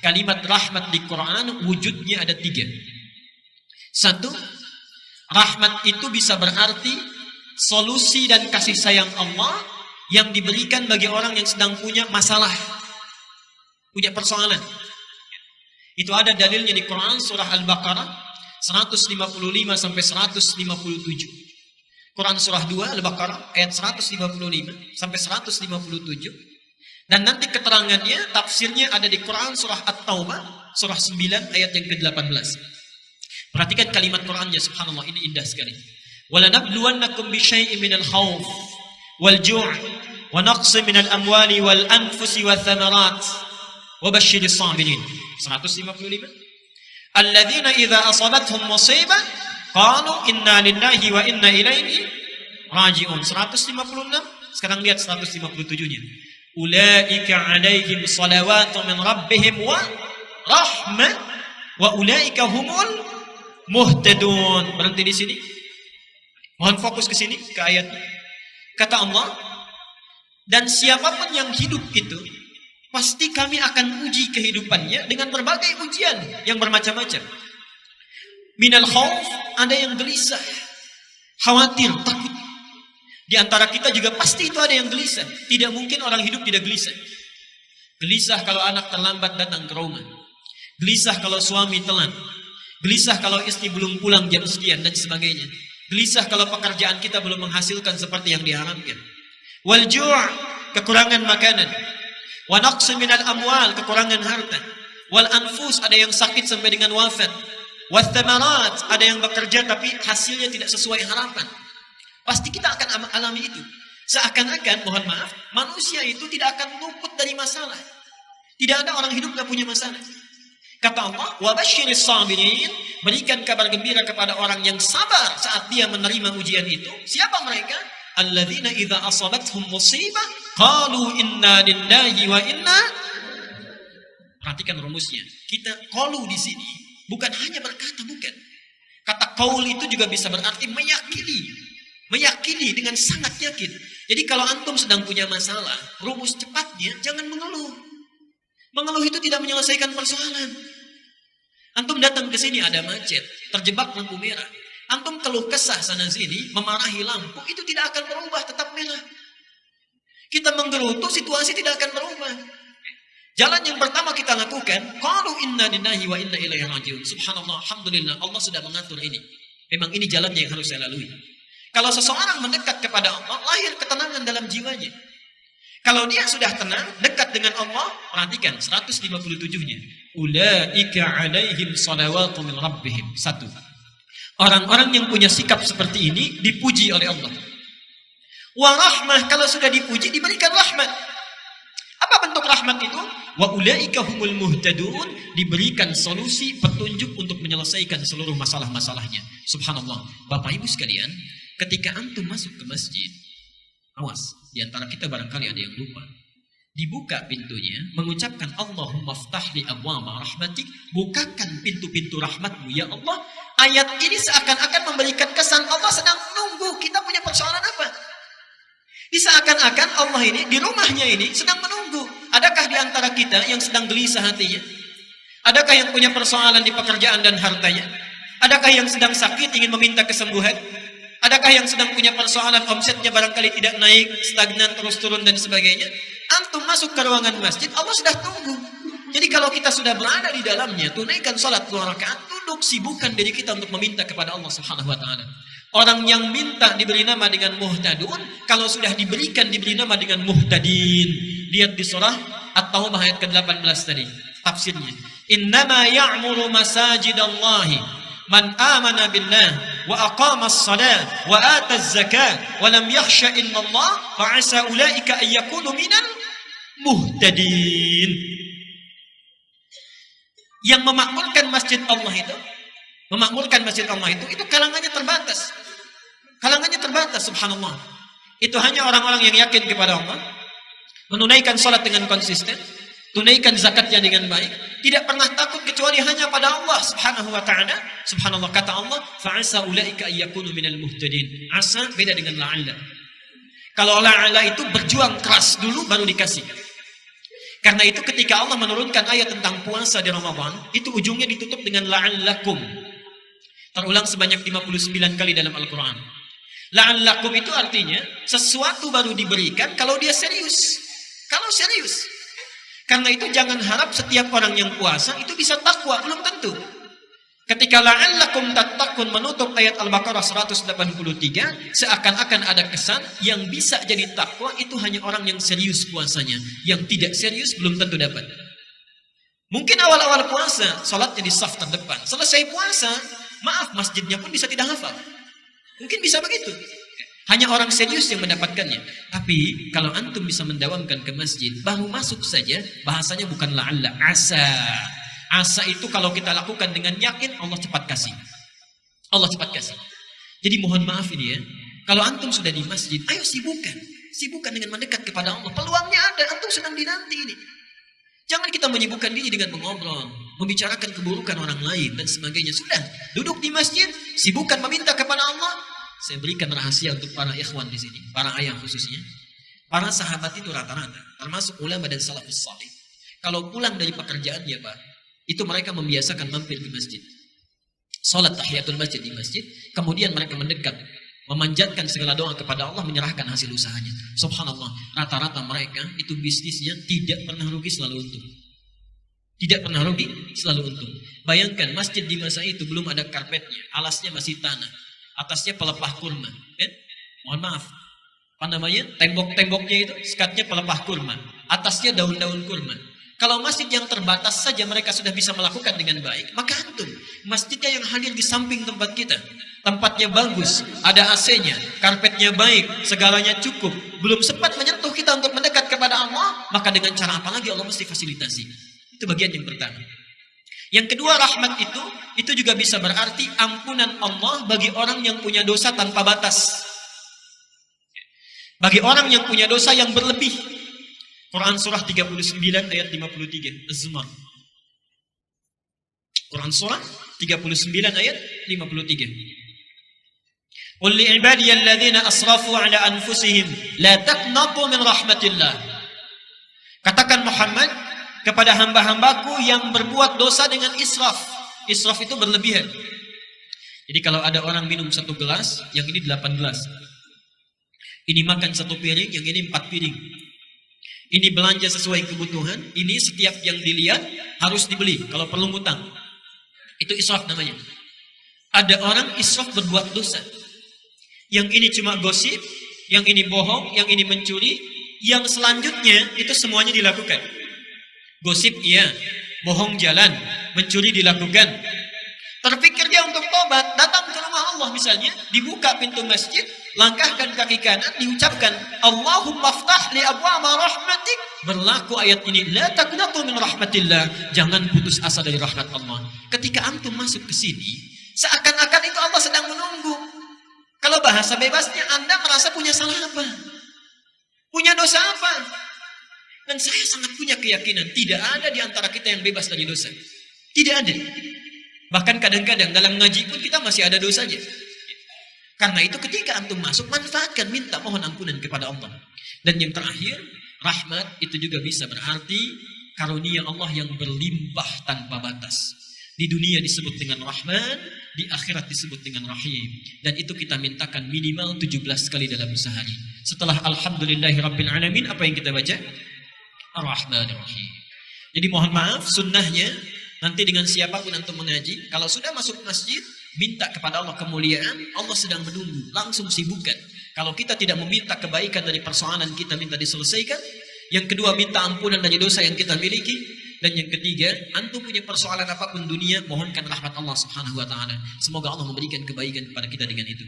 Kalimat rahmat di Quran wujudnya ada 3. 1, rahmat itu bisa berarti solusi dan kasih sayang Allah yang diberikan bagi orang yang sedang punya masalah, punya persoalan. Itu ada dalilnya di Quran surah Al-Baqarah 155 sampai 157. Quran surah 2 Al-Baqarah ayat 155 sampai 157. Dan nanti keterangannya, tafsirnya ada di Quran surah At-Taubah surah 9 ayat yang ke-18. Perhatikan kalimat Qurannya, subhanallah, ini indah sekali. وَلَنَبْلُوَنَّكُمْ بِشَيْءٍ مِنَ الْخَوْفِ وَالْجُوعِ وَنَقْصٍ مِنَ الْأَمْوَالِ وَالْأَنْفُسِ وَالثَّمَرَاتِ وَبَشِّرِ الصَّابِرِينَ 155. الَّذِينَ إِذَا أَصَابَتْهُمْ مُصِيبَةٌ قَالُوا إِنَّا لِلَّهِ وَإِنَّا إِلَيْهِ رَاجِعُونَ 156. Sekarang lihat 157-nya. Ulaika 'alaihim salawatu min rabbihim wa rahmah wa ulaika humul muhtadun. Berhenti di sini. Mohon fokus ke sini, ke ayat. Kata Allah, dan siapapun yang hidup itu pasti kami akan uji kehidupannya dengan berbagai ujian yang bermacam-macam. Minal khauf, ada yang gelisah, khawatir, takut. Di antara kita juga pasti itu ada yang gelisah. Tidak mungkin orang hidup tidak gelisah. Gelisah kalau anak terlambat datang ke rumah. Gelisah kalau suami telat. Gelisah kalau istri belum pulang jam sekian dan sebagainya. Gelisah kalau pekerjaan kita belum menghasilkan seperti yang diharapkan. Wal ju', kekurangan makanan. Wa naqsin minal amwal, kekurangan harta. Wal anfus, ada yang sakit sampai dengan wafat. Wath thamarat, ada yang bekerja tapi hasilnya tidak sesuai harapan. Pasti kita akan alami itu. Seakan-akan, mohon maaf, manusia itu tidak akan luput dari masalah. Tidak ada orang hidup tidak punya masalah. Kata Allah, wa basyiris sabirin, berikan kabar gembira kepada orang yang sabar saat dia menerima ujian itu. Siapa mereka? Alladzina idza asabathum musibah qalu inna lillahi wa inna. Perhatikan rumusnya. Kita qalu di sini bukan hanya berkata, bukan. Kata qaul itu juga bisa berarti meyakini. Meyakini dengan sangat yakin. Jadi kalau antum sedang punya masalah, rumus cepatnya jangan mengeluh. Mengeluh itu tidak menyelesaikan persoalan. Antum datang ke sini ada macet, terjebak lampu merah. Antum keluh kesah sana sini, memarahi lampu, itu tidak akan berubah, tetap merah. Kita menggerutu, situasi tidak akan berubah. Jalan yang pertama kita lakukan, qalu inna lillahi wa inna ilaihi raji'un. Subhanallah, alhamdulillah, Allah sudah mengatur ini. Memang ini jalannya yang harus saya lalui. Kalau seseorang mendekat kepada Allah, lahir ketenangan dalam jiwanya. Kalau dia sudah tenang, dekat dengan Allah, perhatikan 157-nya. Ulaika 'alaihim salawatu min rabbihim. 1. Orang-orang yang punya sikap seperti ini dipuji oleh Allah. Wa rahmah, kalau sudah dipuji diberikan rahmat. Apa bentuk rahmat itu? Wa ulaika humul muhtadun, diberikan solusi, petunjuk untuk menyelesaikan seluruh masalah-masalahnya. Subhanallah. Bapak Ibu sekalian, ketika antum masuk ke masjid, awas, di antara kita barangkali ada yang lupa. Dibuka pintunya, mengucapkan Allahumma ftahli abwaba rahmatik, bukakan pintu-pintu rahmatmu ya Allah. Ayat ini seakan-akan memberikan kesan Allah sedang menunggu kita punya persoalan apa. Seakan-akan Allah ini, di rumahnya ini sedang menunggu. Adakah di antara kita yang sedang gelisah hatinya? Adakah yang punya persoalan di pekerjaan dan hartanya? Adakah yang sedang sakit ingin meminta kesembuhan? Adakah yang sedang punya persoalan omsetnya barangkali tidak naik, stagnan, terus turun dan sebagainya? Antum masuk ke ruangan masjid, Allah sudah tunggu. Jadi kalau kita sudah berada di dalamnya, tunaikan salat 2 rakaat, duduk, sibukkan diri kita untuk meminta kepada Allah Subhanahu wa taala. Orang yang minta diberi nama dengan muhtadun, kalau sudah diberikan diberi nama dengan muhtadin. Lihat di surah At-Taubah ayat ke-18 tadi, tafsirnya. Innama ya'muru masajidallahi man amana billah wa aqama as-salat wa ata az-zakat wa lam yakhsha illa Allah fa asa ulaika ay yakunu minal muhtadin. Yang memakmurkan masjid Allah itu kalangannya terbatas. Kalangannya terbatas, subhanallah. Itu hanya orang-orang yang yakin kepada Allah, menunaikan salat dengan konsisten, tunaikan zakatnya dengan baik, tidak pernah takut kecuali hanya pada Allah Subhanahu wa taala. Subhanallah, kata Allah, fa'asa ulaika ayyakunu minal muhtadin. Asa beda dengan la'alla. Kalau la'alla itu berjuang keras dulu baru dikasih. Karena itu ketika Allah menurunkan ayat tentang puasa di Ramadan, itu ujungnya ditutup dengan la'allakum. Terulang sebanyak 59 kali dalam Al-Quran. La'allakum itu artinya sesuatu baru diberikan kalau dia serius. Kalau serius. Karena itu jangan harap setiap orang yang puasa itu bisa takwa, belum tentu. Ketika la'allakum tattaqun menutup ayat Al-Baqarah 183, seakan-akan ada kesan yang bisa jadi takwa itu hanya orang yang serius puasanya. Yang tidak serius belum tentu dapat. Mungkin awal-awal puasa, salatnya di saf terdepan. Selesai puasa, maaf, masjidnya pun bisa tidak hafal. Mungkin bisa begitu. Hanya orang serius yang mendapatkannya. Tapi kalau antum bisa mendawamkan ke masjid, baru masuk saja, bahasanya bukan la'alla, asa. Asa itu kalau kita lakukan dengan yakin, Allah cepat kasih. Allah cepat kasih. Jadi mohon maaf ini ya. Kalau antum sudah di masjid, ayo sibukkan. Sibukkan dengan mendekat kepada Allah. Peluangnya ada, antum sedang dinanti ini. Jangan kita menyibukkan diri dengan mengobrol, membicarakan keburukan orang lain dan sebagainya. Sudah, duduk di masjid, sibukkan meminta kepada Allah. Saya berikan rahasia untuk para ikhwan di sini, para ayah khususnya. Para sahabat itu rata-rata, termasuk ulama dan salafus salih. Kalau pulang dari pekerjaannya, Pak, itu mereka membiasakan mampir di masjid. Salat tahiyatul masjid di masjid, kemudian mereka mendekat, memanjatkan segala doa kepada Allah, menyerahkan hasil usahanya. Subhanallah, rata-rata mereka itu bisnisnya tidak pernah rugi, selalu untung. Tidak pernah rugi, selalu untung. Bayangkan masjid di masa itu belum ada karpetnya, alasnya masih tanah, atasnya pelepah kurma. Mohon maaf, apa namanya? Tembok-temboknya itu sekatnya pelepah kurma, atasnya daun-daun kurma. Kalau masjid yang terbatas saja mereka sudah bisa melakukan dengan baik, maka antum, masjidnya yang hadir di samping tempat kita, tempatnya bagus, ada AC-nya, karpetnya baik, segalanya cukup, belum sempat menyentuh kita untuk mendekat kepada Allah, maka dengan cara apa lagi Allah mesti fasilitasi. Itu bagian yang pertama. Yang kedua, rahmat itu juga bisa berarti ampunan Allah bagi orang yang punya dosa tanpa batas. Bagi orang yang punya dosa yang berlebih. Quran surah 39 ayat 53, Az-Zumar. Quran surah 39 ayat 53. Qul li ibadiyalladzina asrafu ala anfusihim la taqnatu min rahmatillah. Katakan Muhammad kepada hamba-hambaku yang berbuat dosa dengan israf. Israf itu berlebihan. Jadi kalau ada orang minum 1 gelas, yang ini 8 gelas. Ini makan 1 piring, yang ini 4 piring. Ini belanja sesuai kebutuhan, ini setiap yang dilihat harus dibeli kalau perlu ngutang. Itu israf namanya. Ada orang israf berbuat dosa. Yang ini cuma gosip, yang ini bohong, yang ini mencuri, yang selanjutnya itu semuanya dilakukan. Gosip iya, bohong jalan, mencuri dilakukan. Terpikir dia untuk tobat, datang ke rumah Allah misalnya, dibuka pintu masjid, langkahkan kaki kanan, diucapkan Allahumma ftah li abwaba rahmatik. Berlaku ayat ini, la taqnatu min rahmatillah, jangan putus asa dari rahmat Allah. Ketika antum masuk ke sini, seakan-akan itu Allah sedang menunggu. Kalau bahasa bebasnya, Anda merasa punya salah apa? Punya dosa apa? Dan saya sangat punya keyakinan tidak ada di antara kita yang bebas dari dosa. Tidak ada. Bahkan kadang-kadang dalam ngaji pun kita masih ada dosanya. Karena itu ketika antum masuk, manfaatkan, minta mohon ampunan kepada Allah. Dan yang terakhir, rahmat itu juga bisa berarti karunia Allah yang berlimpah tanpa batas. Di dunia disebut dengan Rahman, di akhirat disebut dengan Rahim. Dan itu kita mintakan minimal 17 kali dalam sehari. Setelah Alhamdulillahirabbil alamin, apa yang kita baca? Ar-Rahmanir Rahim. Jadi mohon maaf, sunnahnya nanti dengan siapapun antum mengaji, kalau sudah masuk masjid, minta kepada Allah kemuliaan, Allah sedang menunggu, langsung sibukkan. Kalau kita tidak meminta kebaikan dari persoalan kita, minta diselesaikan. Yang kedua, minta ampunan dari dosa yang kita miliki. Dan yang ketiga, antum punya persoalan apapun dunia, mohonkan rahmat Allah Subhanahu wa taala. Semoga Allah memberikan kebaikan kepada kita dengan itu.